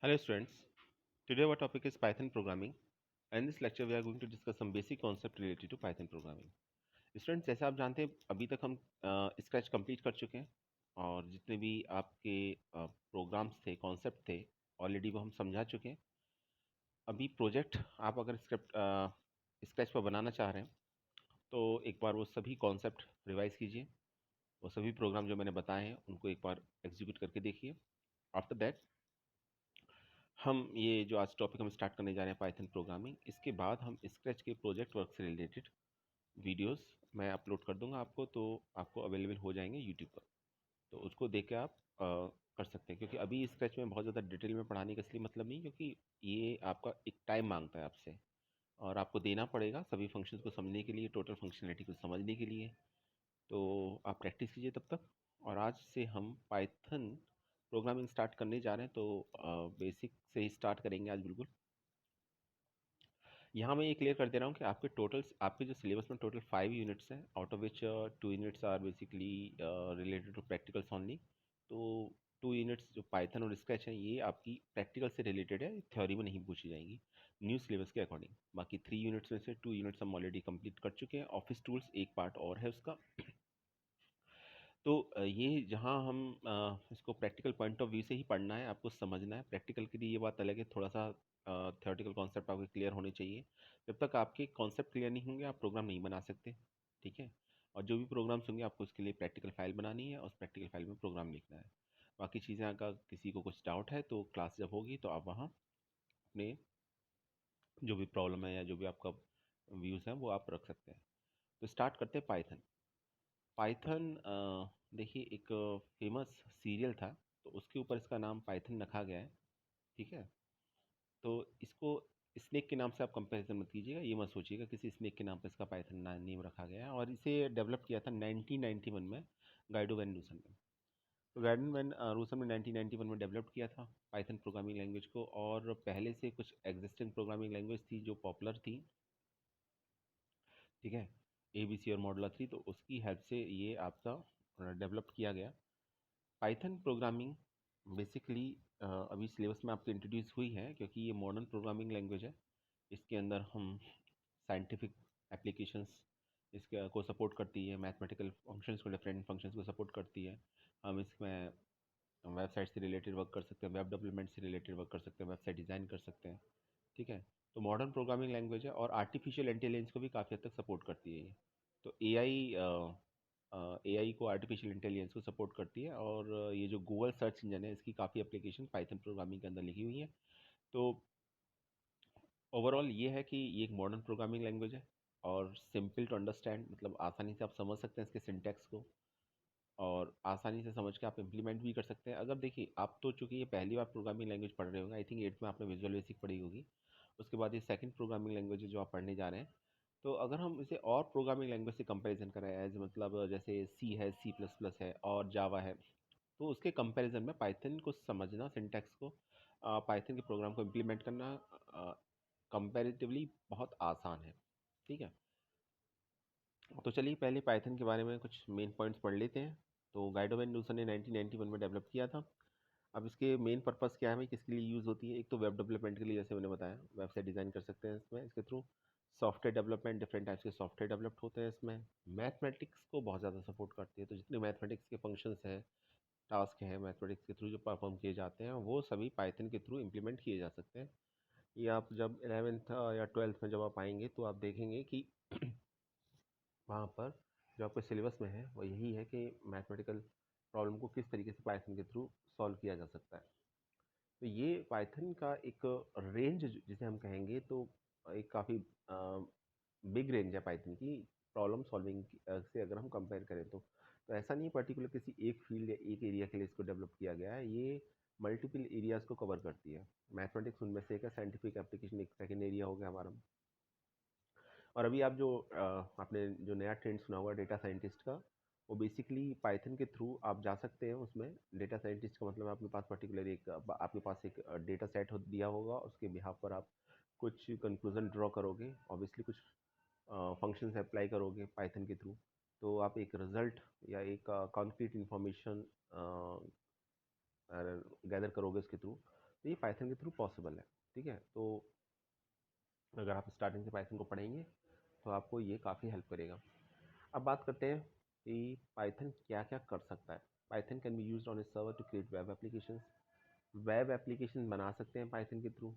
Hello students, today our topic is Python programming and in this lecture we are going to discuss some basic concept related to Python programming. Students जैसे आप जानते हैं अभी तक हम scratch complete कर चुके हैं और जितने भी आपके प्रोग्राम्स थे कॉन्सेप्ट थे ऑलरेडी वो हम समझा चुके हैं। अभी प्रोजेक्ट आप अगर स्क्रैच पर बनाना चाह रहे हैं तो एक बार वो सभी कॉन्सेप्ट रिवाइज कीजिए, वो सभी प्रोग्राम जो मैंने बताए हैं उनको एक बार एग्जीक्यूट करके देखिए। आफ्टर दैट हम ये जो आज टॉपिक हम स्टार्ट करने जा रहे हैं पाइथन प्रोग्रामिंग, इसके बाद हम स्क्रैच के प्रोजेक्ट वर्क से रिलेटेड वीडियोस मैं अपलोड कर दूंगा आपको, तो आपको अवेलेबल हो जाएंगे यूट्यूब पर, तो उसको देख के आप कर सकते हैं। क्योंकि अभी स्क्रैच में बहुत ज़्यादा डिटेल में पढ़ाने का इसलिए मतलब नहीं, क्योंकि ये आपका एक टाइम मांगता है आपसे और आपको देना पड़ेगा सभी फंक्शंस को समझने के लिए, टोटल फंक्शनलिटी को समझने के लिए। तो आप प्रैक्टिस कीजिए तब तक। और आज से हम पाइथन प्रोग्रामिंग स्टार्ट करने जा रहे हैं, तो बेसिक से ही स्टार्ट करेंगे आज बिल्कुल। यहाँ मैं ये क्लियर कर दे रहा हूँ कि आपके जो सिलेबस में टोटल 5 यूनिट्स हैं, out of which 2 units are basically related to practicals only. तो 2 यूनिट्स जो पाइथन और स्केच हैं ये आपकी प्रैक्टिकल से रिलेटेड है, थ्योरी में नहीं पूछी जाएंगी न्यू सिलेबस के अकॉर्डिंग। बाकी 3 यूनिट्स में से 2 यूनिट्स हम ऑलरेडी कंप्लीट कर चुके हैं। ऑफिस टूल्स एक पार्ट और है उसका। तो ये जहाँ हम इसको प्रैक्टिकल पॉइंट ऑफ व्यू से ही पढ़ना है, आपको समझना है। प्रैक्टिकल के लिए ये बात अलग है, थोड़ा सा थ्योरेटिकल कॉन्सेप्ट आपके क्लियर होने चाहिए। जब तक आपके कॉन्सेप्ट क्लियर नहीं होंगे आप प्रोग्राम नहीं बना सकते, ठीक है। और जो भी प्रोग्राम्स होंगे आपको उसके लिए प्रैक्टिकल फाइल बनानी है और उस प्रैक्टिकल फाइल में प्रोग्राम लिखना है। बाकी चीज़ें अगर किसी को कुछ डाउट है तो क्लास जब होगी तो आप वहाँ अपने जो भी प्रॉब्लम है या जो भी आपका व्यूज़ हैं वो आप रख सकते हैं। तो स्टार्ट करते हैं पाइथन। पाइथन देखिए एक फेमस सीरियल था, तो उसके ऊपर इसका नाम पाइथन रखा गया है, ठीक है। तो इसको स्नेक के नाम से आप कंपैरिजन मत कीजिएगा, ये मत सोचिएगा किसी स्नेक के नाम पे इसका पाइथन नेम रखा गया है। और इसे डेवलप किया था 1991 में गाइडो वैन रूसन ने। तो गाइडो वैन रूसन ने 1991 में डेवलप किया था पाइथन प्रोग्रामिंग लैंग्वेज को। और पहले से कुछ एग्जिस्टिंग प्रोग्रामिंग लैंग्वेज थी जो पॉपुलर थी, ठीक है, ABC और मॉडुला 3, तो उसकी हेल्प से ये आपका डेवलप किया गया। पाइथन प्रोग्रामिंग बेसिकली अभी सिलेबस में आपको इंट्रोड्यूस हुई है क्योंकि ये मॉडर्न प्रोग्रामिंग लैंग्वेज है। इसके अंदर हम साइंटिफिक एप्लीकेशंस इसके को सपोर्ट करती है, मैथमेटिकल फंक्शंस को, डिफरेंट फंक्शंस को सपोर्ट करती है। हम इसमें वेबसाइट से रिलेटेड वर्क कर सकते हैं, वेब डेवलपमेंट से रिलेटेड वर्क कर सकते हैं, वेबसाइट डिज़ाइन कर सकते हैं, ठीक है। तो मॉडर्न प्रोग्रामिंग लैंग्वेज है और आर्टिफिशियल इंटेलिजेंस को भी काफ़ी हद तक सपोर्ट करती है ये। तो एआई को, आर्टिफिशियल इंटेलिजेंस को सपोर्ट करती है। और ये जो गूगल सर्च इंजन है इसकी काफ़ी एप्लीकेशन पाइथन प्रोग्रामिंग के अंदर लिखी हुई है। तो ओवरऑल ये है कि ये एक मॉडर्न प्रोग्रामिंग लैंग्वेज है और सिंपल टू अंडरस्टैंड, मतलब आसानी से आप समझ सकते हैं इसके सिंटैक्स को और आसानी से समझ के आप इम्प्लीमेंट भी कर सकते हैं। अगर देखिए आप तो चूंकि ये पहली बार प्रोग्रामिंग लैंग्वेज पढ़ रहे होंगे, आई थिंक 8th में आपने विजुअल बेसिक पढ़ी होगी, उसके बाद ये सेकंड प्रोग्रामिंग लैंग्वेज है जो आप पढ़ने जा रहे हैं। तो अगर हम इसे और प्रोग्रामिंग लैंग्वेज से कंपैरिजन करें, एज मतलब जैसे सी है, C++ है और जावा है, तो उसके कंपैरिजन में पाइथन को समझना, सिंटैक्स को, पाइथन के प्रोग्राम को इम्प्लीमेंट करना कंपैरेटिवली बहुत आसान है, ठीक है। तो चलिए पहले पाइथन के बारे में कुछ मेन पॉइंट्स पढ़ लेते हैं। तो गाइडो वैन न्यूसन ने 1991 में डेवलप किया था। अब इसके मेन पर्पस क्या है भाई, किसके लिए यूज़ होती है? एक तो वेब डेवलपमेंट के लिए, जैसे मैंने बताया, वेबसाइट डिज़ाइन कर सकते हैं इसमें इसके through. Software development, different types के सॉफ्टवेयर डेवलप्ड होते हैं इसमें। मैथमेटिक्स को बहुत ज़्यादा सपोर्ट करती है, तो जितने मैथमेटिक्स के फंक्शंस हैं, टास्क हैं, मैथमेटिक्स के थ्रू जो परफॉर्म किए जाते हैं वो सभी पाइथन के थ्रू इम्प्लीमेंट किए जा सकते हैं। ये आप जब 11th या 12th में जब आप आएंगे तो आप देखेंगे कि वहाँ पर जो आपके सिलेबस में है वो यही है कि मैथमेटिकल प्रॉब्लम को किस तरीके से पाइथन के थ्रू सॉल्व किया जा सकता है। तो ये पाइथन का एक रेंज जिसे हम कहेंगे, तो एक काफ़ी बिग रेंज है पाइथन की प्रॉब्लम सॉल्विंग से अगर हम कंपेयर करें तो ऐसा नहीं पर्टिकुलर किसी एक फील्ड या एक एरिया के लिए इसको डेवलप किया गया है, ये मल्टीपल एरियाज़ को कवर करती है। मैथमेटिक्स उनमें से एक है, साइंटिफिक एप्लीकेशन एक सेकेंड एरिया हो गया हमारा। और अभी आप जो आपने जो नया ट्रेंड सुना होगा डेटा साइंटिस्ट का, वो बेसिकली पाइथन के थ्रू आप जा सकते हैं उसमें। डेटा साइंटिस्ट का मतलब आपके पास पर्टिकुलर एक आपके पास एक डेटा सेट हो दिया होगा, उसके बिहाफ पर आप कुछ कंक्लूजन ड्रॉ करोगे, ऑब्वियसली कुछ फंक्शंस अप्लाई करोगे पाइथन के थ्रू, तो आप एक रिजल्ट या एक कॉन्क्रीट इंफॉर्मेशन गैदर करोगे उसके थ्रू। तो ये पाइथन के थ्रू पॉसिबल है। ठीक है, तो अगर आप स्टार्टिंग से पाइथन को पढ़ेंगे तो आपको ये काफ़ी हेल्प करेगा। अब बात करते हैं कि पाइथन क्या क्या कर सकता है। Python can be used on a server to create web applications. Web application बना सकते हैं पाइथन के through.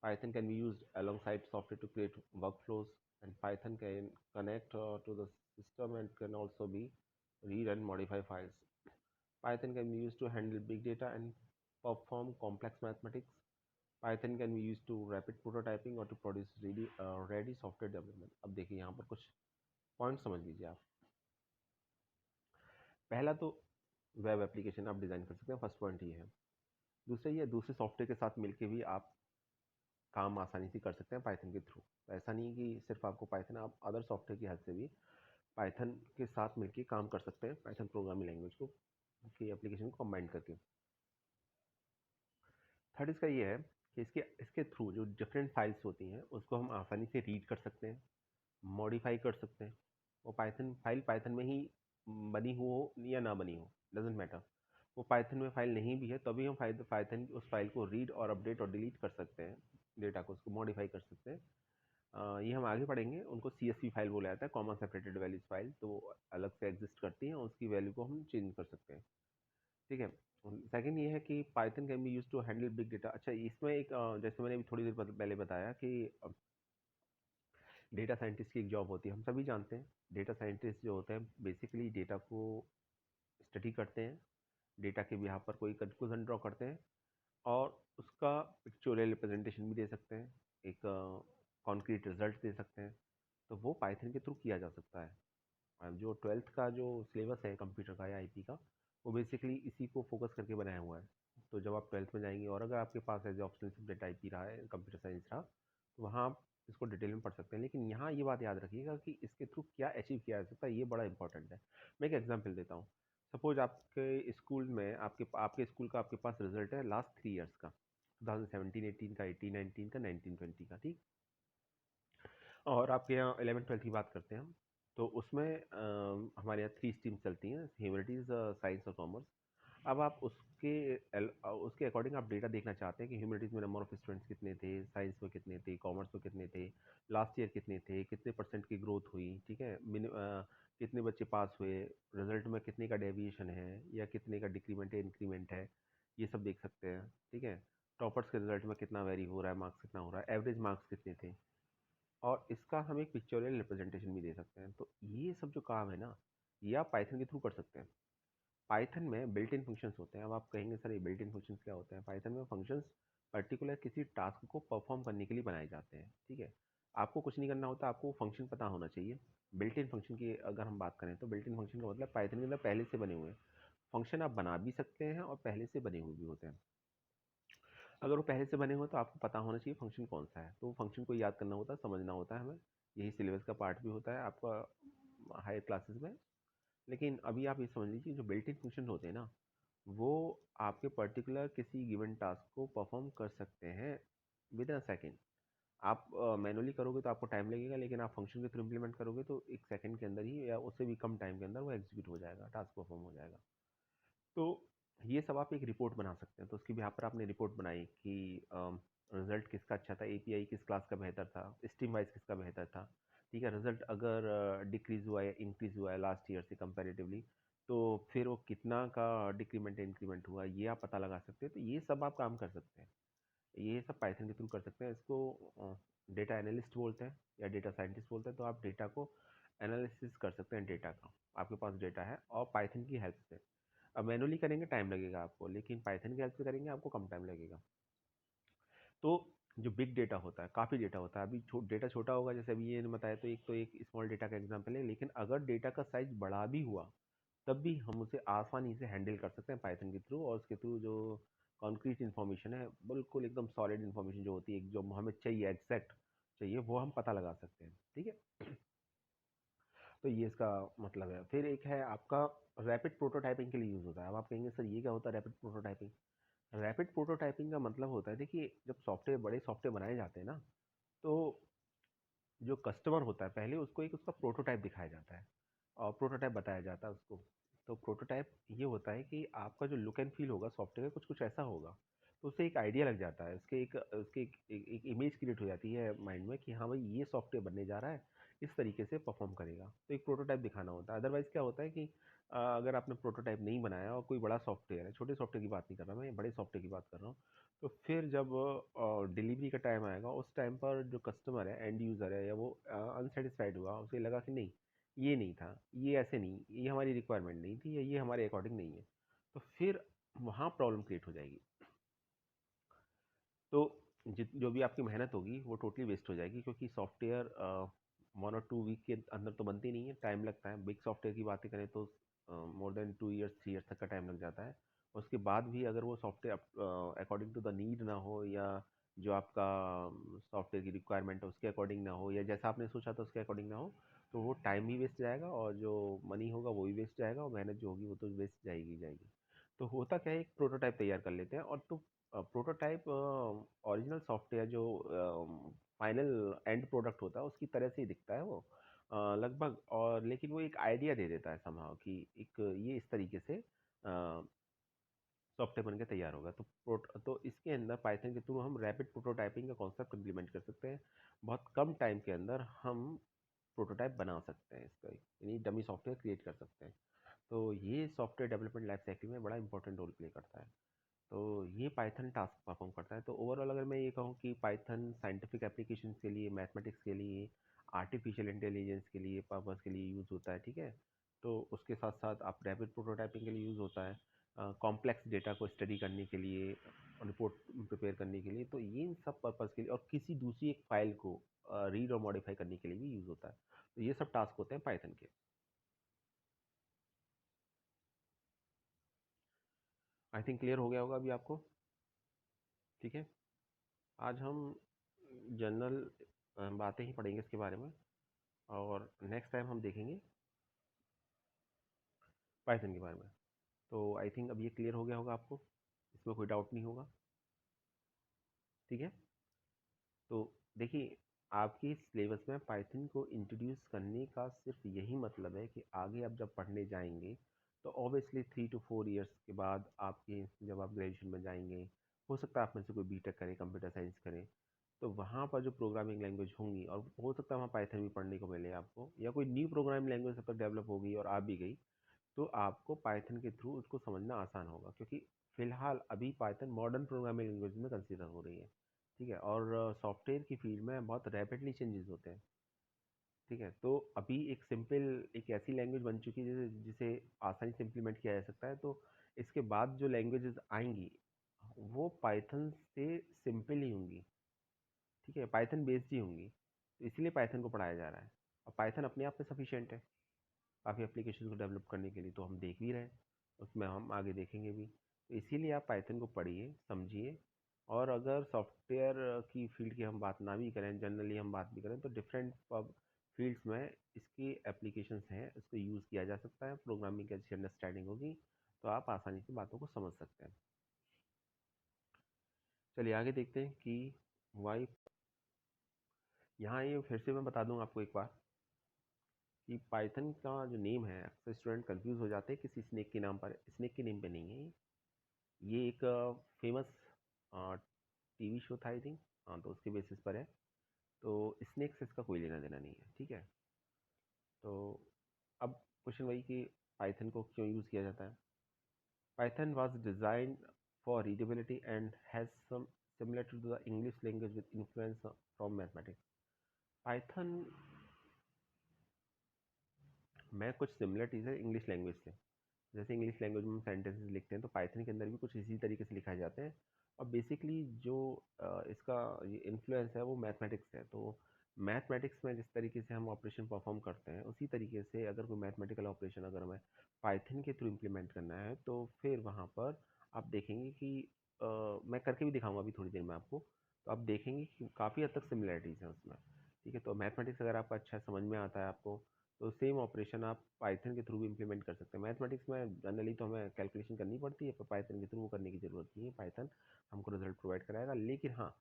Python can be used alongside software to create workflows, and Python can connect to the system and can also be read and modify files. Python can be used to handle big data and perform complex mathematics. Python can be used to rapid prototyping or to produce ready software development. अब देखिए यहाँ पर कुछ point समझ लीजिए आप। पहला तो वेब एप्लीकेशन आप डिज़ाइन कर सकते हैं, फर्स्ट पॉइंट ये है। दूसरा ये दूसरे सॉफ्टवेयर के साथ मिलके भी आप काम आसानी से कर सकते हैं पाइथन के थ्रू। तो ऐसा नहीं कि सिर्फ आपको पाइथन, आप अदर सॉफ्टवेयर की हेल्प से भी पाइथन के साथ मिलके काम कर सकते हैं, पाइथन प्रोग्रामिंग लैंग्वेज को की एप्लीकेशन को कंबाइन करके। थर्ड इसका ये है कि इसके थ्रू जो डिफरेंट फाइल्स होती हैं उसको हम आसानी से रीड कर सकते हैं, मॉडिफाई कर सकते हैं। वो पाइथन फाइल पाइथन में ही बनी हो या ना बनी हो, डजेंट मैटर। वो पाइथन में फाइल नहीं भी है तभी हम पाइथन उस फाइल को रीड और अपडेट और डिलीट कर सकते हैं, डेटा को उसको मॉडिफाई कर सकते हैं। ये हम आगे पढ़ेंगे। उनको CSV फाइल बोला जाता है, कॉमा सेपरेटेड वैल्यूज फाइल, तो वो अलग से एग्जिस्ट करती हैं, उसकी वैल्यू को हम चेंज कर सकते हैं। ठीक है। सेकंड ये है कि Python can be use to handle big data. अच्छा, इसमें एक जैसे मैंने अभी थोड़ी देर पहले बताया कि डेटा साइंटिस्ट की एक जॉब होती है, हम सभी जानते हैं। डेटा साइंटिस्ट जो होते हैं बेसिकली डेटा को स्टडी करते हैं, डेटा के बिहाफ पर कोई कंक्लूजन ड्रॉ करते हैं और उसका पिक्चोरियल रिप्रेजेंटेशन भी दे सकते हैं, एक कॉन्क्रीट रिजल्ट दे सकते हैं। तो वो पाइथन के थ्रू किया जा सकता है। जो 12th का जो सिलेबस है कंप्यूटर का या आईटी का, वो बेसिकली इसी को फोकस करके बनाया हुआ है। तो जब आप 12th में जाएंगे और अगर आपके पास एज ऑप्शनल सब्जेक्ट आईटी रहा है, कंप्यूटर साइंस रहा, तो वहाँ आप इसको डिटेल में पढ़ सकते हैं। लेकिन यहाँ ये बात याद रखिएगा कि इसके थ्रू क्या अचीव किया जा सकता है, ये बड़ा इंपॉर्टेंट है। मैं एक एग्जाम्पल देता हूँ। सपोज आपके स्कूल में आपके स्कूल का आपके पास रिजल्ट है लास्ट 3 ईयर्स का, 2017 18 का, 18 19 का, 19 20 का। ठीक। और आपके यहाँ 11 12 की बात करते हैं हम, तो उसमें हमारे यहाँ 3 स्ट्रीम चलती हैं, ह्यूमैनिटीज़, साइंस और कॉमर्स। अब आप उसके अकॉर्डिंग आप डेटा देखना चाहते हैं कि ह्यूमैनिटीज़ में नंबर ऑफ स्टूडेंट्स कितने थे, साइंस में कितने थे, कॉमर्स में कितने थे, लास्ट ईयर कितने थे, कितने परसेंट की ग्रोथ हुई। ठीक है, कितने बच्चे पास हुए, रिजल्ट में कितने का डेविएशन है या कितने का डिक्रीमेंट है, इंक्रीमेंट है, ये सब देख सकते हैं। ठीक है, टॉपर्स के रिजल्ट में कितना वेरी हो रहा है, मार्क्स कितना हो रहा है, एवरेज मार्क्स कितने थे, और इसका हम एक पिक्चोरियल रिप्रेजेंटेशन भी दे सकते हैं। तो ये सब जो काम है ना, ये आप पाइथन के थ्रू कर सकते हैं। पाइथन में बिल्ट इन फंक्शंस होते हैं। अब आप कहेंगे सर ये बिल्ट इन फंक्शंस क्या होते हैं? पाइथन में फंक्शंस पर्टिकुलर किसी टास्क को परफॉर्म करने के लिए बनाए जाते हैं। ठीक है, आपको कुछ नहीं करना होता, आपको फंक्शन पता होना चाहिए। बिल्ट इन फंक्शन की अगर हम बात करें तो बिल्ट इन फंक्शन का मतलब पाइथन के अंदर पहले से बने हुए फंक्शन आप बना भी सकते हैं और पहले से बने हुए भी होते हैं। अगर वो पहले से बने हो तो आपको पता होना चाहिए फंक्शन कौन सा है, तो वो फंक्शन को याद करना होता है, समझना होता है हमें। यही सिलेबस का पार्ट भी होता है आपका हायर क्लासेस में। लेकिन अभी आप ये समझ लीजिए जो बिल्ट इन फंक्शन होते हैं ना, वो आपके पर्टिकुलर किसी गिवन टास्क को परफॉर्म कर सकते हैं विद अ सेकेंड। आप मैनुअली करोगे तो आपको टाइम लगेगा, लेकिन आप फंक्शन के थ्रू इम्प्लीमेंट करोगे तो 1 सेकंड के अंदर ही या उससे भी कम टाइम के अंदर वो एग्जीक्यूट हो जाएगा, टास्क परफॉर्म हो जाएगा। तो ये सब आप एक रिपोर्ट बना सकते हैं। तो उसके बिहाफ पर आपने रिपोर्ट बनाई कि रिजल्ट किसका अच्छा था, एपीआई किस क्लास का बेहतर था, स्ट्रीम वाइज किसका बेहतर था। ठीक है, रिजल्ट अगर डिक्रीज हुआ है, इंक्रीज हुआ है लास्ट ईयर से कंपैरेटिवली, तो फिर वो कितना का डिक्रीमेंट इंक्रीमेंट हुआ, ये आप पता लगा सकते हैं। तो ये सब आप काम कर सकते हैं, ये सब पाइथन के थ्रू कर सकते हैं। इसको डेटा एनालिस्ट बोलते हैं या डेटा साइंटिस्ट बोलते हैं। तो आप डेटा को एनालिसिस कर सकते हैं, डेटा का आपके पास डेटा है और पाइथन की हेल्प से। अब मैनुअली करेंगे टाइम लगेगा आपको, लेकिन पाइथन की हेल्प से करेंगे आपको कम टाइम लगेगा। तो जो बिग डेटा होता है, काफ़ी डेटा होता है। अभी डेटा छोटा होगा, जैसे अभी ये बताया तो एक स्मॉल डेटा का एग्जांपल है, लेकिन अगर डेटा का साइज बड़ा भी हुआ तब भी हम उसे आसानी से हैंडल कर सकते हैं पाइथन के थ्रू। और उसके थ्रू जो कॉन्क्रीट इन्फॉर्मेशन है, बिल्कुल एकदम सॉलिड इन्फॉर्मेशन जो होती है, जो हमें चाहिए एग्जैक्ट चाहिए, वो हम पता लगा सकते हैं। ठीक है, तो ये इसका मतलब है। फिर एक है आपका रैपिड प्रोटोटाइपिंग के लिए यूज़ होता है। अब आप कहेंगे सर ये क्या होता है रैपिड प्रोटोटाइपिंग? रैपिड प्रोटोटाइपिंग का मतलब होता है, देखिए जब सॉफ्टवेयर बड़े सॉफ्टवेयर बनाए जाते हैं ना, तो जो कस्टमर होता है पहले उसको एक उसका प्रोटोटाइप दिखाया जाता है और प्रोटोटाइप बताया जाता है उसको। तो प्रोटोटाइप ये होता है कि आपका जो लुक एंड फील होगा सॉफ्टवेयर कुछ कुछ ऐसा होगा। तो उससे एक आइडिया लग जाता है, उसके एक इमेज क्रिएट हो जाती है माइंड में कि हाँ भाई ये सॉफ्टवेयर बनने जा रहा है, इस तरीके से परफॉर्म करेगा। तो एक प्रोटोटाइप दिखाना होता है। अदरवाइज क्या होता है कि अगर आपने प्रोटोटाइप नहीं बनाया और कोई बड़ा सॉफ्टवेयर है, छोटे सॉफ्टवेयर की बात नहीं कर रहा मैं, बड़े सॉफ्टवेयर की बात कर रहा हूँ, तो फिर जब डिलीवरी का टाइम आएगा, उस टाइम पर जो कस्टमर है, एंड यूज़र है, या वो अनसेटिस्फाइड हुआ, उसे लगा कि नहीं ये नहीं था, ये ऐसे नहीं, ये हमारी रिक्वायरमेंट नहीं थी, या ये हमारे अकॉर्डिंग नहीं है, तो फिर वहाँ प्रॉब्लम क्रिएट हो जाएगी। तो जित जो भी आपकी मेहनत होगी वो टोटली वेस्ट हो जाएगी, क्योंकि सॉफ्टवेयर 1 और 2 वीक के अंदर तो बनती नहीं है, टाइम लगता है। बिग सॉफ्टवेयर की बातें करें तो मोर देन 2 ईयर्स 3 ईयर्स तक का टाइम लग जाता है। उसके बाद भी अगर वो software according to the need ना हो, या जो आपका सॉफ्टवेयर की रिक्वायरमेंट है उसके अकॉर्डिंग ना हो, या जैसा आपने सोचा था उसके अकॉर्डिंग ना हो, तो वो टाइम भी वेस्ट जाएगा, और जो मनी होगा वो भी वेस्ट जाएगा, और मेहनत जो होगी वो तो वेस्ट जाएगी ही जाएगी। तो होता क्या है, एक प्रोटोटाइप तैयार कर लेते हैं, और तो प्रोटोटाइप ओरिजिनल सॉफ्टवेयर जो फाइनल एंड प्रोडक्ट होता है उसकी तरह से ही दिखता है वो, लगभग। और लेकिन वो एक आइडिया दे देता है समहाउ कि एक ये इस तरीके से सॉफ्टवेयर बन के तैयार होगा। तो इसके अंदर पाइथन के थ्रू हम रैपिड प्रोटोटाइपिंग का कॉन्सेप्ट इम्प्लीमेंट कर सकते हैं। बहुत कम टाइम के अंदर हम प्रोटोटाइप बना सकते हैं इसका, यानी डमी सॉफ्टवेयर क्रिएट कर सकते हैं। तो ये सॉफ्टवेयर डेवलपमेंट लाइफ साइकिल में बड़ा इंपॉर्टेंट रोल प्ले करता है। तो ये पाइथन टास्क परफॉर्म करता है। तो ओवरऑल अगर मैं ये कहूँ कि पाइथन साइंटिफिक एप्लीकेशंस के लिए, मैथमेटिक्स के लिए, आर्टिफिशियल इंटेलिजेंस के लिए, पर्पस के लिए यूज़ होता है, ठीक है। तो उसके साथ साथ आप रैपिड प्रोटोटाइपिंग के लिए यूज़ होता है, कॉम्प्लेक्स डेटा को स्टडी करने के लिए, रिपोर्ट प्रिपेयर करने के लिए, तो ये इन सब पर्पस के लिए, और किसी दूसरी एक फाइल को रीड और मॉडिफाई करने के लिए भी यूज़ होता है। तो ये सब टास्क होते हैं पाइथन के। आई थिंक क्लियर हो गया होगा अभी आपको। ठीक है, आज हम जनरल बातें ही पढ़ेंगे इसके बारे में, और नेक्स्ट टाइम हम देखेंगे पाइथन के बारे में। तो आई थिंक अब ये क्लियर हो गया होगा आपको, इसमें कोई डाउट नहीं होगा। ठीक है, तो देखिए, आपके सिलेबस में पाइथन को इंट्रोड्यूस करने का सिर्फ यही मतलब है कि आगे आप जब पढ़ने जाएंगे, तो ऑब्वियसली 3 to 4 ईयर्स के बाद आपके, जब आप ग्रेजुएशन में जाएंगे, हो सकता है आप में से कोई बीटेक करे, कंप्यूटर साइंस करे, तो वहाँ पर जो प्रोग्रामिंग लैंग्वेज होंगी, और हो सकता है वहाँ पाइथन भी पढ़ने को मिले आपको, या कोई न्यू प्रोग्रामिंग लैंग्वेज तब तक डेवलप होगी और आ भी गई, तो आपको पाइथन के थ्रू उसको समझना आसान होगा, क्योंकि फिलहाल अभी पाइथन मॉडर्न प्रोग्रामिंग लैंग्वेज में कंसीडर हो रही है। ठीक है, और सॉफ्टवेयर की फील्ड में बहुत रैपिडली चेंजेस होते हैं। ठीक है, तो अभी एक सिंपल, एक ऐसी लैंग्वेज बन चुकी है जिसे जिसे आसानी से इम्प्लीमेंट किया जा सकता है। तो इसके बाद जो लैंग्वेजेस आएंगी वो पाइथन से सिंपल ही होंगी। ठीक है, पाइथन बेस्ड ही होंगी, तो इसलिए पाइथन को पढ़ाया जा रहा है। और पाइथन अपने आप में सफिशिएंट है काफ़ी एप्लीकेशन को डेवलप करने के लिए, तो हम देख भी रहे हैं, उसमें हम आगे देखेंगे भी। तो इसीलिए आप पाइथन को पढ़िए, समझिए। और अगर सॉफ्टवेयर की फील्ड की हम बात ना भी करें, जनरली हम बात भी करें, तो डिफरेंट फील्ड्स में इसकी एप्लीकेशंस हैं, इसको यूज़ किया जा सकता है। प्रोग्रामिंग की अच्छी अंडरस्टैंडिंग होगी तो आप आसानी से बातों को समझ सकते हैं। चलिए आगे देखते हैं कि वाई, यहाँ ये फिर से मैं बता दूँ आपको एक बार कि पाइथन का जो नेम है, अक्सर स्टूडेंट कंफ्यूज हो जाते हैं किसी स्नेक के नाम पर। स्नेक के नेम पे नहीं है ये एक फेमस टीवी शो था आई थिंक, हाँ, तो उसके बेसिस पर है। तो स्नेक से इसका कोई लेना देना नहीं है। ठीक है, तो अब क्वेश्चन वही कि पाइथन को क्यों यूज़ किया जाता है। Python was designed for readability and has some similarity to the English language with influence from mathematics. Python में कुछ सिमिलरिटीज है इंग्लिश लैंग्वेज से। जैसे इंग्लिश लैंग्वेज में हम सेंटेंसेस लिखते हैं, तो पाइथन के अंदर भी कुछ इसी तरीके से लिखाए जाते हैं। और बेसिकली जो इसका ये इन्फ्लुएंस है वो मैथमेटिक्स है। तो मैथमेटिक्स में जिस तरीके से हम ऑपरेशन परफॉर्म करते हैं, उसी तरीके से अगर कोई मैथमेटिकल ऑपरेशन अगर हमें पाइथन के थ्रू इम्प्लीमेंट करना है, तो फिर वहाँ पर आप देखेंगे कि मैं करके भी दिखाऊंगा अभी थोड़ी देर में आपको। तो आप देखेंगे कि काफ़ी हद तक सिमिलरिटीज़ हैं उसमें। ठीक है, तो मैथमेटिक्स अगर आपका अच्छा समझ में आता है आपको, तो सेम ऑपरेशन आप पाइथन के थ्रू भी इम्प्लीमेंट कर सकते हैं। मैथमेटिक्स में जनरली तो हमें कैलकुलेशन करनी पड़ती है, पर पाइथन के थ्रू वो करने की ज़रूरत नहीं है। पाइथन हमको रिजल्ट प्रोवाइड कराएगा। लेकिन हाँ,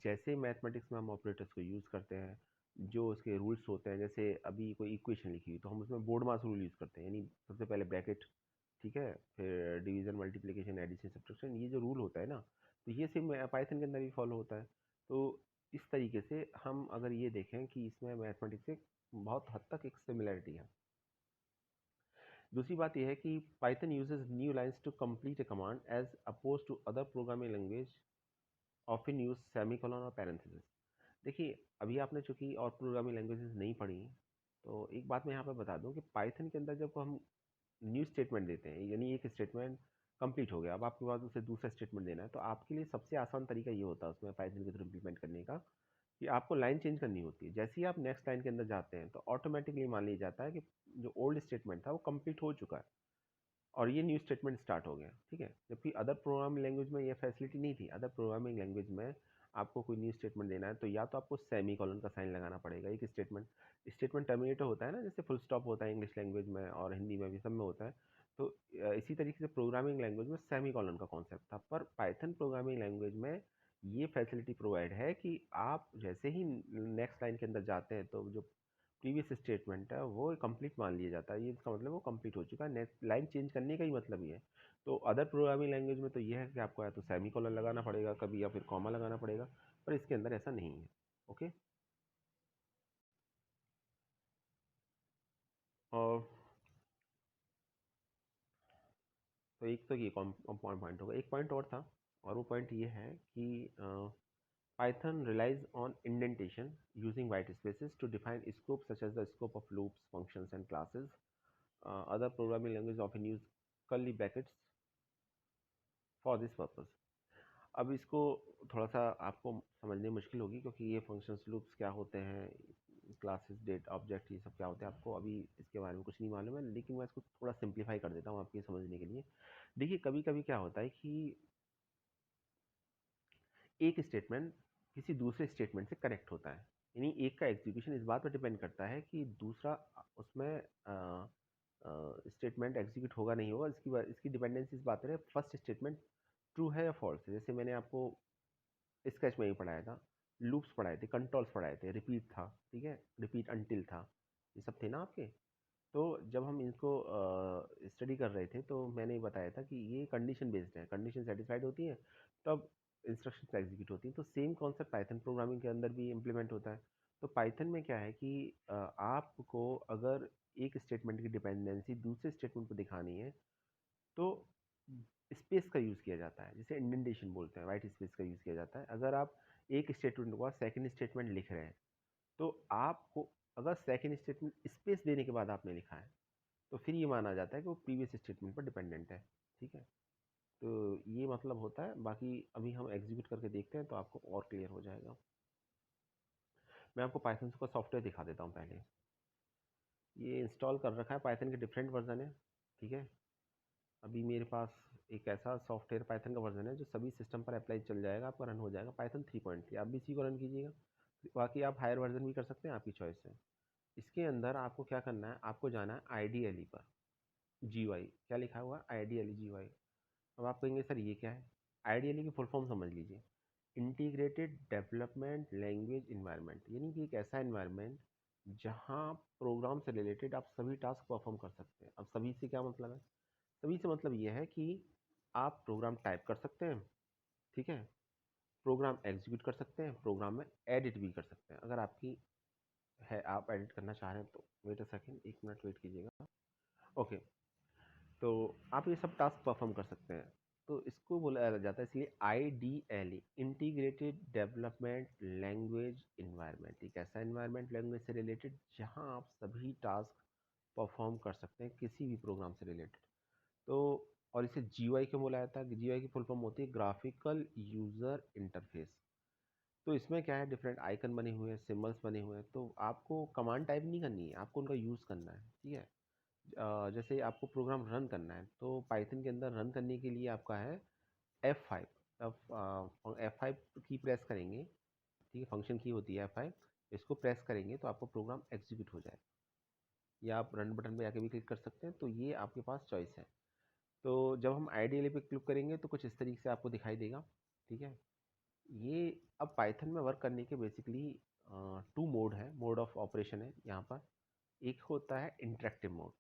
जैसे मैथमेटिक्स में हम ऑपरेटर्स को यूज़ करते हैं, जो उसके रूल्स होते हैं, जैसे अभी कोई इक्वेशन लिखी हुई तो हम उसमें बोर्ड मास रूल यूज़ करते हैं, यानी सबसे पहले ब्रैकेट, ठीक है, फिर डिवीजन, मल्टीप्लिकेशन, एडिशन, सब्ट्रैक्शन, ये जो रूल होता है ना, तो ये सेम पाइथन के अंदर भी फॉलो होता है। तो इस तरीके से हम अगर ये देखें कि इसमें मैथमेटिक्स से बहुत हद तक एक सिमिलरिटी है। दूसरी बात यह है कि Python uses new lines to complete a command as oppose to other programming language often use semicolon और पैरेंथेसिस। देखिए, अभी आपने चूंकि और प्रोग्रामिंग लैंग्वेजेस नहीं पढ़ी, तो एक बात मैं यहाँ पर बता दूँ कि पाइथन के अंदर जब हम न्यू स्टेटमेंट देते हैं, यानी एक स्टेटमेंट कंप्लीट हो गया, अब आपके पास उसे दूसरा स्टेटमेंट देना है, तो आपके लिए सबसे आसान तरीका ये होता है उसमें पाइथन के थ्रू इम्प्लीमेंट करने का, कि आपको लाइन चेंज करनी होती है। जैसे ही आप नेक्स्ट लाइन के अंदर जाते हैं तो ऑटोमेटिकली मान लिया जाता है कि जो ओल्ड स्टेटमेंट था वो कंप्लीट हो चुका है और ये न्यू स्टेटमेंट स्टार्ट हो गया, ठीक है। जबकि अदर प्रोग्रामिंग लैंग्वेज में ये फैसिलिटी नहीं थी। अदर प्रोग्रामिंग लैंग्वेज में आपको कोई न्यू स्टेटमेंट देना है तो या तो आपको सेमी कॉलन का साइन लगाना पड़ेगा। एक स्टेटमेंट टर्मिनेटर होता है ना, जैसे फुल स्टॉप होता है इंग्लिश लैंग्वेज में और हिंदी में भी सब में होता है। तो इसी तरीके से प्रोग्रामिंग लैंग्वेज में सेमी कॉलन का कॉन्सेप्ट था, पर पाइथन प्रोग्रामिंग लैंग्वेज में ये फैसिलिटी प्रोवाइड है कि आप जैसे ही नेक्स्ट लाइन के अंदर जाते हैं तो जो प्रीवियस स्टेटमेंट है वो कंप्लीट मान लिया जाता है। ये इसका मतलब वो कंप्लीट हो चुका है, नेक्स्ट लाइन चेंज करने का ही मतलब ये है। तो अदर प्रोग्रामिंग लैंग्वेज में तो ये है कि आपको या तो सेमी कॉलन लगाना पड़ेगा कभी या फिर कॉमा लगाना पड़ेगा, पर इसके अंदर ऐसा नहीं है। ओके। और तो एक तो ये पॉइंट होगा, एक पॉइंट और था, और वो पॉइंट ये है कि Python relies on indentation using white spaces to define scopes such as the scope of loops, functions, and classes. Other programming languages often use curly brackets for this purpose. अब इसको थोड़ा सा आपको समझने में मुश्किल होगी, क्योंकि ये फंक्शंस लूप्स क्या होते हैं, क्लासेस, डेट, ऑब्जेक्ट, ये सब क्या होते हैं, आपको अभी इसके बारे में कुछ नहीं मालूम है। लेकिन मैं इसको थोड़ा सिंप्लीफाई कर देता हूँ आपके समझने के लिए। देखिए, कभी कभी क्या होता है कि एक स्टेटमेंट किसी दूसरे स्टेटमेंट से कनेक्ट होता है, यानी एक का एग्जीक्यूशन इस बात पर डिपेंड करता है कि दूसरा उसमें स्टेटमेंट एग्जीक्यूट होगा नहीं होगा। इसकी डिपेंडेंसी इस बात पर है फर्स्ट स्टेटमेंट ट्रू है या फॉल्स है। जैसे मैंने आपको स्केच में ही पढ़ाया था, लूप्स पढ़ाए थे, कंट्रोल्स पढ़ाए थे, रिपीट था, ठीक है, रिपीट अनटिल था, ये सब थे ना आपके। तो जब हम इनको स्टडी कर रहे थे तो मैंने बताया था कि ये कंडीशन बेस्ड है, कंडीशन सेटिस्फाइड होती है तब इंस्ट्रक्शंस एग्जीक्यूट होती हैं। तो सेम कॉन्सेप्ट पाइथन प्रोग्रामिंग के अंदर भी इम्प्लीमेंट होता है। तो पाइथन में क्या है कि आपको अगर एक स्टेटमेंट की डिपेंडेंसी दूसरे स्टेटमेंट पर दिखानी है तो स्पेस का यूज़ किया जाता है, जिसे इंडेंटेशन बोलते हैं, वाइट स्पेस का यूज़ किया जाता है। अगर आप एक स्टेटमेंट को सेकंड स्टेटमेंट लिख रहे हैं तो आपको, अगर सेकंड स्टेटमेंट स्पेस देने के बाद आपने लिखा है तो फिर ये माना जाता है कि वो प्रीवियस स्टेटमेंट पर डिपेंडेंट है, ठीक है। तो ये मतलब होता है। बाकी अभी हम एग्जीक्यूट करके देखते हैं तो आपको और क्लियर हो जाएगा। मैं आपको पाइथन का सॉफ्टवेयर दिखा देता हूँ पहले। ये इंस्टॉल कर रखा है, पाइथन के डिफरेंट वर्जन है, ठीक है। अभी मेरे पास एक ऐसा सॉफ्टवेयर पाइथन का वर्जन है जो सभी सिस्टम पर अप्लाई चल जाएगा, आपका रन हो जाएगा, पाइथन 3.3। आप भी इसी को रन कीजिएगा। बाकी आप हायर वर्जन भी कर सकते हैं, आपकी चॉइस है। इसके अंदर आपको क्या करना है, आपको जाना है IDLE पर। GUI क्या लिखा हुआ है, IDLE GUI। अब आप कहेंगे सर ये क्या है। IDLE की फुल फॉर्म समझ लीजिए, इंटीग्रेटेड डेवलपमेंट लैंग्वेज इन्वायरमेंट, यानी कि एक ऐसा इन्वायरमेंट जहाँ प्रोग्राम से रिलेटेड आप सभी टास्क परफॉर्म कर सकते हैं। अब सभी से क्या मतलब है, सभी से मतलब ये है कि आप प्रोग्राम टाइप कर सकते हैं, ठीक है, प्रोग्राम एग्जीक्यूट कर सकते हैं, प्रोग्राम में एडिट भी कर सकते हैं अगर आपकी है, आप एडिट करना चाह रहे हैं तो। Wait a second, 1 minute wait कीजिएगा। ओके, तो आप ये सब टास्क परफॉर्म कर सकते हैं। तो इसको बोला जाता है इसलिए IDLE, integrated development language environment. एक ऐसा इन्वायरमेंट लैंग्वेज से रिलेटेड जहाँ आप सभी टास्क परफॉर्म कर सकते हैं किसी भी प्रोग्राम से रिलेटेड। तो और इसे GUI क्यों बोला जाता है, GUI की फुल फॉर्म होती है ग्राफिकल यूज़र इंटरफेस। तो इसमें क्या है, डिफरेंट आइकन बने हुए हैं, सिम्बल्स बने हुए हैं, तो आपको कमांड टाइप नहीं करनी है, आपको उनका यूज़ करना है, ठीक है। जैसे आपको प्रोग्राम रन करना है तो पाइथन के अंदर रन करने के लिए आपका है F5। F5 की प्रेस करेंगे, ठीक है, फंक्शन की होती है F5। इसको प्रेस करेंगे तो आपको प्रोग्राम एग्जीक्यूट हो जाए, या आप रन बटन पे जाके भी क्लिक कर सकते हैं, तो ये आपके पास चॉइस है। तो जब हम IDLE पे क्लिक करेंगे तो कुछ इस तरीके से आपको दिखाई देगा, ठीक है। ये अब पाइथन में वर्क करने के बेसिकली 2 मोड है, मोड ऑफ ऑपरेशन है यहाँ पर। एक होता है इंटरेक्टिव मोड।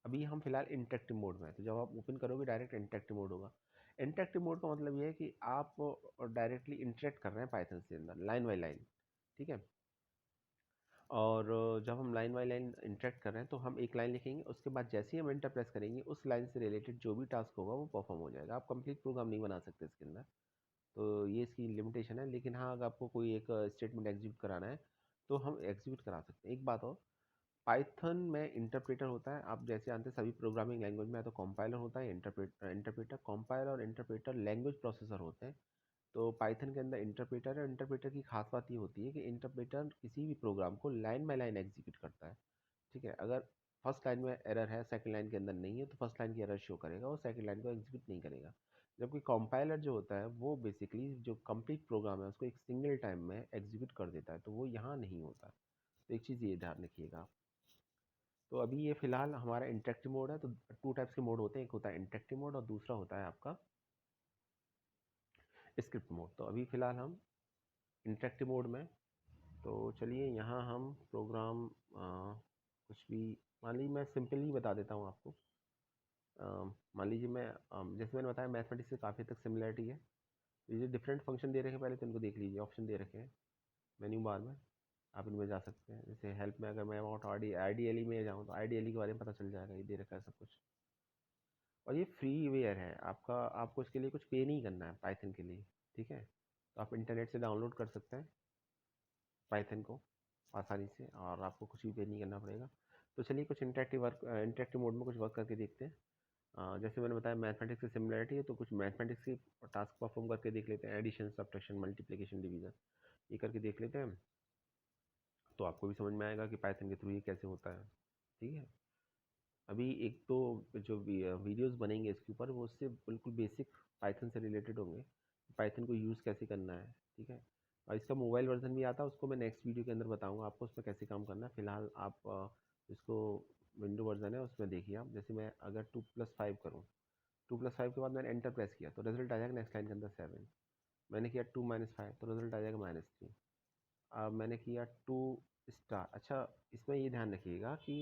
अभी हम फिलहाल इंटरेक्टिव मोड में है, तो जब आप ओपन करोगे डायरेक्ट इंटरेक्टिव मोड होगा। इंटरेक्टिव मोड का मतलब ये है कि आप डायरेक्टली इंटरेक्ट कर रहे हैं पाइथन से अंदर लाइन बाई लाइन, ठीक है। और जब हम लाइन बाई लाइन इंटरेक्ट कर रहे हैं तो हम एक लाइन लिखेंगे, उसके बाद जैसे ही हम एंटर प्रेस करेंगे उस लाइन से रिलेटेड जो भी टास्क होगा वो परफॉर्म हो जाएगा। आप कंप्लीट प्रोग्राम नहीं बना सकते इसके अंदर, तो ये इसकी लिमिटेशन है। लेकिन हाँ, अगर आपको कोई एक स्टेटमेंट एग्जीक्यूट कराना है तो हम एग्जीक्यूट करा सकते हैं। एक बात और, पाइथन में इंटरप्रेटर होता है, आप जैसे जानते हैं सभी प्रोग्रामिंग लैंग्वेज में, तो कंपाइलर होता है, इंटरप्रेटर। कंपाइलर और इंटरप्रेटर लैंग्वेज प्रोसेसर होते हैं। तो पाइथन के अंदर इंटरप्रेटर है। इंटरप्रेटर की खास बात ये होती है कि इंटरप्रेटर किसी भी प्रोग्राम को लाइन बाय लाइन एग्जीक्यूट करता है, ठीक है। अगर फर्स्ट लाइन में एरर है, सेकंड लाइन के अंदर नहीं है, तो फर्स्ट लाइन की एरर शो करेगा और सेकंड लाइन को एग्जीक्यूट नहीं करेगा। जबकि कंपाइलर जो होता है वो बेसिकली जो कंप्लीट प्रोग्राम है उसको एक सिंगल टाइम में एग्जीक्यूट कर देता है, तो वो यहाँ नहीं होता। तो एक चीज़ ये ध्यान रखिएगा। तो अभी ये फिलहाल हमारा इंटरेक्टिव मोड है। तो टू टाइप्स के मोड होते हैं, एक होता है इंटरेक्टिव मोड और दूसरा होता है आपका स्क्रिप्ट मोड। तो अभी फिलहाल हम इंटरेक्टिव मोड में। तो चलिए यहाँ हम प्रोग्राम कुछ भी, मान लीजिए मैं सिंपली बता देता हूँ आपको। मान लीजिए मैं जैसे मैंने बताया मैथमेटिक्स से काफ़ी तक सिमिलरिटी है। ये डिफरेंट फंक्शन दे रखे हैं, पहले तो इनको देख लीजिए। ऑप्शन दे रखे हैं मेन्यू बार में, आप इनमें जा सकते हैं। जैसे हेल्प में अगर मैं अबाउट आईडीएलई में जाऊँ तो आईडीएलई के बारे में पता चल जाएगा, ये दे रखा है सब कुछ। और ये फ्रीवेयर है आपका, आपको इसके लिए कुछ पे नहीं करना है पाइथन के लिए, ठीक है। तो आप इंटरनेट से डाउनलोड कर सकते हैं पाइथन को आसानी से, और आपको कुछ भी पे नहीं करना पड़ेगा। तो चलिए कुछ इंटरेक्टिव मोड में कुछ वर्क करके देखते हैं। जैसे मैंने बताया मैथमेटिक्स से सिमिलरिटी है, तो कुछ मैथमेटिक्स की टास्क परफॉर्म करके देख लेते हैं। एडिशन, सब्ट्रैक्शन, मल्टीप्लिकेशन, डिवीजन, ये करके देख लेते हैं। तो आपको भी समझ में आएगा कि पाइथन के थ्रू ये कैसे होता है, ठीक है। अभी एक तो जो वीडियोस बनेंगे इसके ऊपर, वो उससे बिल्कुल बेसिक पाइथन से रिलेटेड होंगे, पाइथन को यूज़ कैसे करना है, ठीक है। और इसका मोबाइल वर्जन भी आता है, उसको मैं नेक्स्ट वीडियो के अंदर बताऊंगा आपको उसमें कैसे काम करना है। फिलहाल आप इसको विंडो वर्जन है उसमें देखिए आप। जैसे मैं अगर 2+5 करूँ, 2+5 के बाद मैंने एंटर प्रेस किया तो रिजल्ट आ जाएगा नेक्स्ट लाइन के अंदर 7। मैंने किया 2-5 तो रिजल्ट आ जाएगा -3। अब मैंने किया 2 स्टार। अच्छा, इसमें ये ध्यान रखिएगा कि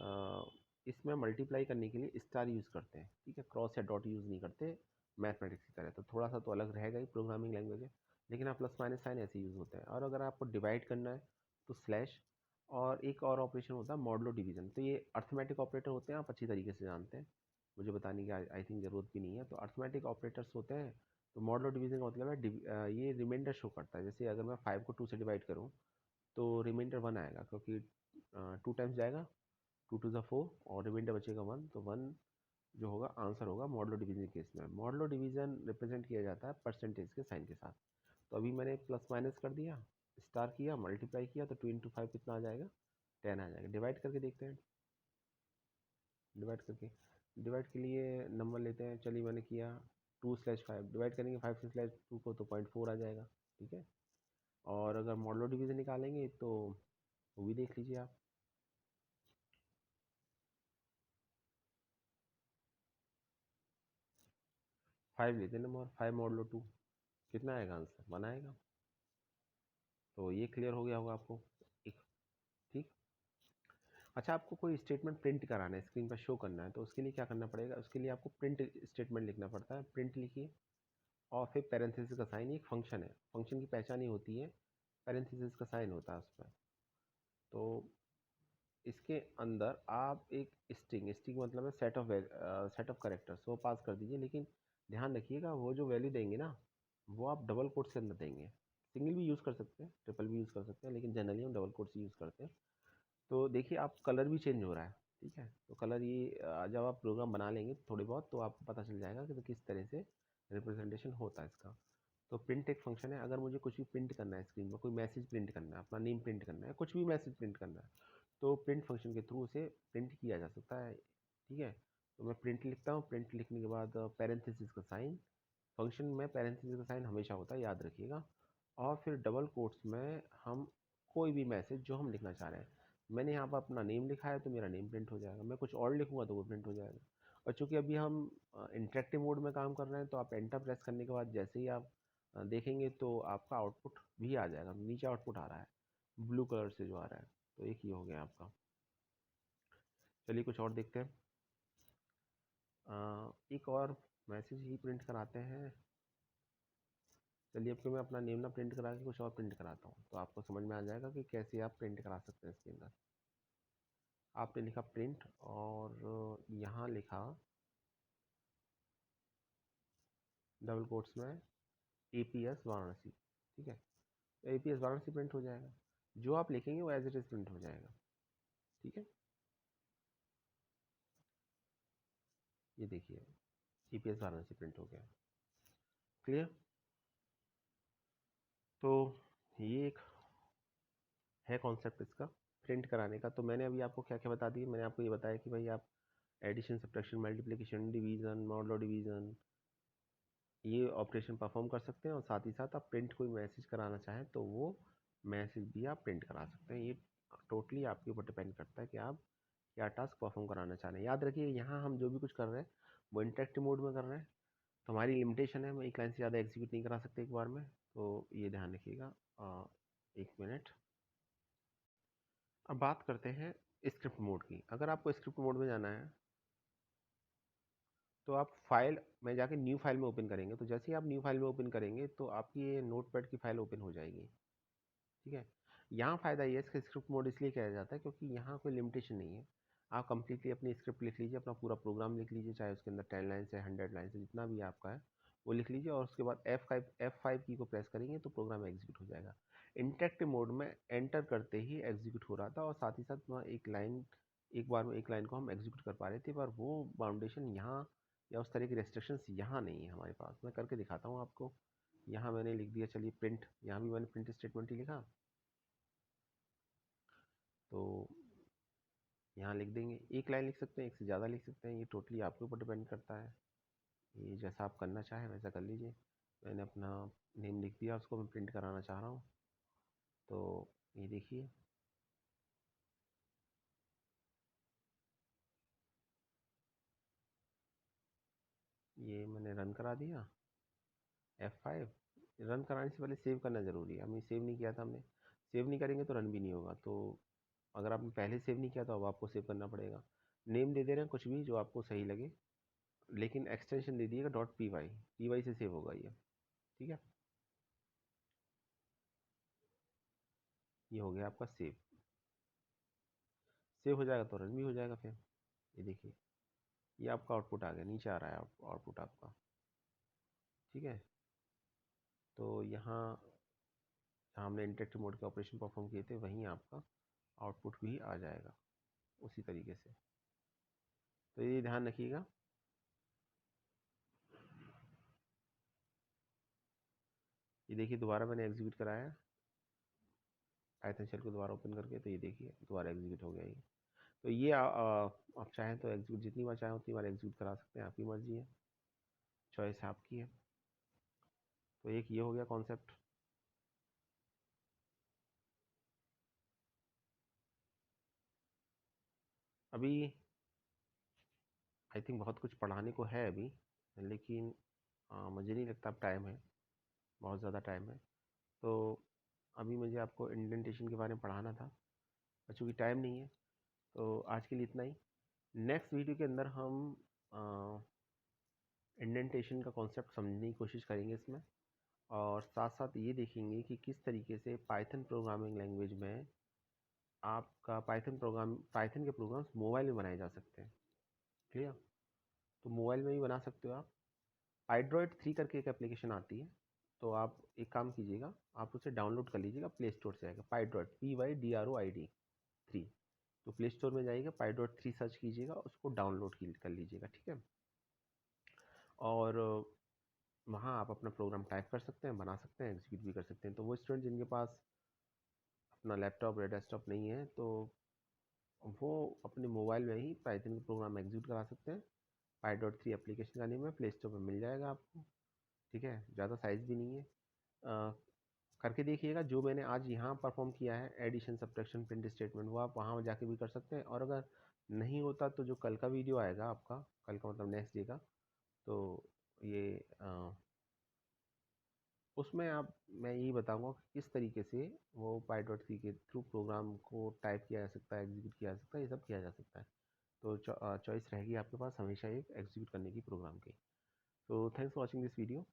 अ, इसमें मल्टीप्लाई करने के लिए स्टार यूज़ करते हैं, ठीक है, क्रॉस या डॉट यूज़ नहीं करते मैथमेटिक्स की तरह। तो थोड़ा सा तो अलग रहेगा ही, प्रोग्रामिंग लैंग्वेज है। लेकिन आप प्लस माइनस साइन ऐसे यूज़ होते हैं। और अगर आपको डिवाइड करना है तो स्लैश, और एक और ऑपरेशन होता है मॉडलो डिवीजन। तो ये अर्थमेटिक ऑपरेटर होते हैं, आप अच्छी तरीके से जानते हैं, मुझे बताने की आई थिंक ज़रूरत भी नहीं है। तो अर्थमेटिक ऑपरेटर्स होते हैं। तो मॉडलो डिवीजन का मतलब है ये रिमाइंडर शो करता है। जैसे अगर मैं 5 को 2 से डिवाइड करूँ तो रिमाइंडर 1 आएगा, क्योंकि 2 टाइम्स जाएगा, 2 2 ज़ा 4 और रिमाइंडर बचेगा 1। तो 1 जो होगा आंसर होगा मॉडलो डिवीजन केस में। मॉडलो डिवीजन रिप्रेजेंट किया जाता है परसेंटेज के साइन के साथ। तो अभी मैंने प्लस माइनस कर दिया, स्टार किया, मल्टीप्लाई किया, तो 2 × 5 कितना आ जाएगा, 10 आ जाएगा। डिवाइड करके देखते हैं। डिवाइड करके, डिवाइड के लिए नंबर लेते हैं। चलिए मैंने किया 2/5, डिवाइड करेंगे 5 से/2 को तो 0.4 आ जाएगा, ठीक है। और अगर मॉडलो डिवीजन निकालेंगे तो वो भी देख लीजिए आप। 5 लेते हैं नंबर, 5 mod 2 कितना आएगा आंसर, 1 आएगा। तो ये क्लियर हो गया होगा आपको, एक, ठीक। अच्छा, आपको कोई स्टेटमेंट प्रिंट कराना है, स्क्रीन पर शो करना है, तो उसके लिए क्या करना पड़ेगा, उसके लिए आपको प्रिंट स्टेटमेंट लिखना पड़ता है। प्रिंट लिखिए और फिर पैरेंथेसिस का साइन, एक फंक्शन है, फंक्शन की पहचान ही होती है, पैरेंथेसिस का साइन होता है उसमें। तो इसके अंदर आप एक स्ट्रिंग, स्ट्रिंग मतलब है सेट ऑफ करेक्टर्स, वो पास कर दीजिए। लेकिन ध्यान रखिएगा वो जो वैल्यू देंगे ना, वो आप डबल कोट्स के अंदर देंगे। सिंगल भी यूज़ कर सकते हैं, ट्रिपल भी यूज़ कर सकते हैं, लेकिन जनरली हम डबल कोट्स यूज़ करते हैं। तो देखिए आप कलर भी चेंज हो रहा है, ठीक है। तो कलर ये जब आप प्रोग्राम बना लेंगे थोड़ी बहुत तो आपको पता चल जाएगा कि तो किस तरह से रिप्रेजेंटेशन होता है इसका। तो प्रिंट एक फंक्शन है। अगर मुझे कुछ भी प्रिंट करना है स्क्रीन पर, कोई मैसेज प्रिंट करना है, अपना नेम प्रिंट करना है, कुछ भी मैसेज प्रिंट करना है, तो प्रिंट फंक्शन के थ्रू उसे प्रिंट किया जा सकता है, ठीक है। तो मैं प्रिंट लिखता हूँ, प्रिंट लिखने के बाद पैरेंथेसिस का साइन, फंक्शन में पैरेंथेसिस का साइन हमेशा होता है, याद रखिएगा। और फिर डबल कोट्स में हम कोई भी मैसेज जो हम लिखना चाह रहे हैं, मैंने यहाँ पर अपना नेम लिखा है तो मेरा नेम प्रिंट हो जाएगा, मैं कुछ और लिखूँगा तो वो प्रिंट हो जाएगा। और चूंकि अभी हम इंटरेक्टिव मोड में काम कर रहे हैं, तो आप एंटर प्रेस करने के बाद जैसे ही आप देखेंगे तो आपका आउटपुट भी आ जाएगा, नीचे आउटपुट आ रहा है ब्लू कलर से जो आ रहा है। तो एक ही हो गया आपका। चलिए कुछ और देखते हैं। एक और मैसेज ही प्रिंट कराते हैं। चलिए आपको मैं अपना नेम ना प्रिंट करा के कुछ और प्रिंट कराता हूँ, तो आपको समझ में आ जाएगा कि कैसे आप प्रिंट करा सकते हैं इसके अंदर। आपने लिखा प्रिंट और यहाँ लिखा डबल कोट्स में APS वाराणसी, ठीक है। APS वाराणसी प्रिंट हो जाएगा, जो आप लिखेंगे वो एज इट इज़ प्रिंट हो जाएगा, ठीक है। ये देखिए APS वाराणसी प्रिंट हो गया, क्लियर। तो ये एक है कॉन्सेप्ट इसका प्रिंट कराने का। तो मैंने अभी आपको क्या क्या बता दिया। मैंने आपको ये बताया कि भाई आप addition, subtraction, multiplication, division, modulo division, ये ऑपरेशन परफॉर्म कर सकते हैं, और साथ ही साथ आप प्रिंट कोई मैसेज कराना चाहें तो वो मैसेज भी आप प्रिंट करा सकते हैं। ये टोटली आपके ऊपर डिपेंड करता है कि आप क्या टास्क परफॉर्म कराना चाह रहे हैं। याद रखिए यहाँ हम जो भी कुछ कर रहे हैं वो इंटरेक्टिव मोड में कर रहे हैं, तो हमारी लिमिटेशन है, हम एक लाइन से ज़्यादा एग्जीक्यूट नहीं करा सकते एक बार में, तो ये ध्यान रखिएगा। एक मिनट, अब बात करते हैं स्क्रिप्ट मोड की। अगर आपको स्क्रिप्ट मोड में जाना है तो आप फाइल में जाके न्यू फाइल में ओपन करेंगे, तो जैसे ही आप न्यू फाइल में ओपन करेंगे तो आपकी ये नोटपैड की फाइल ओपन हो जाएगी, ठीक है। यहाँ फ़ायदा ये है, इसका स्क्रिप्ट मोड इसलिए किया जाता है क्योंकि यहाँ कोई लिमिटेशन नहीं है। आप कंप्लीटली अपनी स्क्रिप्ट लिख लीजिए, अपना पूरा प्रोग्राम लिख लीजिए, चाहे उसके अंदर 10 लाइन से 100 लाइन से जितना भी आपका है वो लिख लीजिए, और उसके बाद F5 की को प्रेस करेंगे तो प्रोग्राम एग्जीक्यूट हो जाएगा। इंटरेक्टिव मोड में एंटर करते ही एग्जीक्यूट हो रहा था, और साथ ही साथ वहाँ एक बार में एक लाइन को हम एग्जीक्यूट कर पा रहे थे, पर वो बाउंडेशन यहाँ या उस तरह की रेस्ट्रिक्शंस यहाँ नहीं है हमारे पास। मैं करके दिखाता हूँ आपको। यहाँ मैंने लिख दिया, चलिए प्रिंट, यहाँ भी मैंने प्रिंट स्टेटमेंट ही लिखा, तो यहाँ लिख देंगे। एक लाइन लिख सकते हैं, एक से ज़्यादा लिख सकते हैं, ये टोटली आपके ऊपर डिपेंड करता है। ये जैसा आप करना चाहें वैसा कर लीजिए। मैंने अपना नेम लिख दिया, उसको मैं प्रिंट कराना चाह रहा हूँ, तो ये देखिए ये मैंने रन करा दिया। F5 रन कराने से पहले सेव करना ज़रूरी है। हमने सेव नहीं किया था, हमने सेव नहीं करेंगे तो रन भी नहीं होगा। तो अगर आपने पहले सेव नहीं किया तो अब आपको सेव करना पड़ेगा। नेम दे दे रहे हैं कुछ भी जो आपको सही लगे, लेकिन एक्सटेंशन दे दिएगा .py से सेव होगा ये, ठीक है। ये हो गया आपका सेव। सेव हो जाएगा तो रन भी हो जाएगा फिर। ये देखिए ये आपका आउटपुट आ गया, नीचे आ रहा है आउटपुट आपका, ठीक है। तो यहाँ जहाँ हमने इंटरेक्टिव मोड के ऑपरेशन परफॉर्म किए थे वहीं आपका आउटपुट भी आ जाएगा उसी तरीके से। तो ये ध्यान रखिएगा। ये देखिए दोबारा मैंने एग्जीक्यूट कराया पाइथन शेल को दोबारा ओपन करके, तो ये देखिए दोबारा एग्जीक्यूट हो गया ये। तो ये आप चाहें तो एग्जीक्यूट जितनी बार चाहें उतनी बार एग्जीक्यूट करा सकते हैं, आपकी मर्जी है, चॉइस आपकी है। तो एक ये हो गया कॉन्सेप्ट। अभी आई थिंक बहुत कुछ पढ़ाने को है अभी, लेकिन मुझे नहीं लगता अब टाइम है, बहुत ज़्यादा टाइम है। तो अभी मुझे आपको इंडेंटेशन के बारे में पढ़ाना था, और चूँकि टाइम नहीं है तो आज के लिए इतना ही। नेक्स्ट वीडियो के अंदर हम इंडेंटेशन का कॉन्सेप्ट समझने की कोशिश करेंगे इसमें, और साथ साथ ये देखेंगे कि किस तरीके से पाइथन प्रोग्रामिंग लैंग्वेज में आपका पाइथन के प्रोग्राम्स मोबाइल में बनाए जा सकते हैं, क्लियर। तो मोबाइल में भी बना सकते हो आप। Hydroid 3 करके एक एप्लीकेशन आती है, तो आप एक काम कीजिएगा, आप उसे डाउनलोड कर लीजिएगा, प्ले स्टोर से आएगा Pydroid, PYDROID 3। तो प्ले स्टोर में जाइएगा, Pydroid 3 सर्च कीजिएगा, उसको डाउनलोड कर लीजिएगा, ठीक है। और वहाँ आप अपना प्रोग्राम टाइप कर सकते हैं, बना सकते हैं, एग्जीक्यूट भी कर सकते हैं। तो वो स्टूडेंट जिनके पास अपना लैपटॉप या डेस्कटॉप नहीं है तो वो अपने मोबाइल में ही पाइथन का प्रोग्राम एग्जीक्यूट करा सकते हैं। Py.3 एप्लीकेशन का नेम है, प्ले स्टोर पर मिल जाएगा आपको, ठीक है। ज़्यादा साइज़ भी नहीं है। करके देखिएगा। जो मैंने आज यहाँ परफॉर्म किया है एडिशन, सब्ट्रैक्शन, प्रिंट स्टेटमेंट, वो आप वहाँ जाके भी कर सकते हैं। और अगर नहीं होता तो जो कल का वीडियो आएगा आपका, कल का मतलब नेक्स्ट डे का, तो ये उसमें मैं यही बताऊंगा कि किस तरीके से वो Py.3 के थ्रू प्रोग्राम को टाइप किया जा सकता है, एग्जीक्यूट किया जा सकता है, ये सब किया जा सकता है। तो चॉइस रहेगी आपके पास हमेशा एक एग्जीक्यूट करने की प्रोग्राम की। So thanks for watching this video.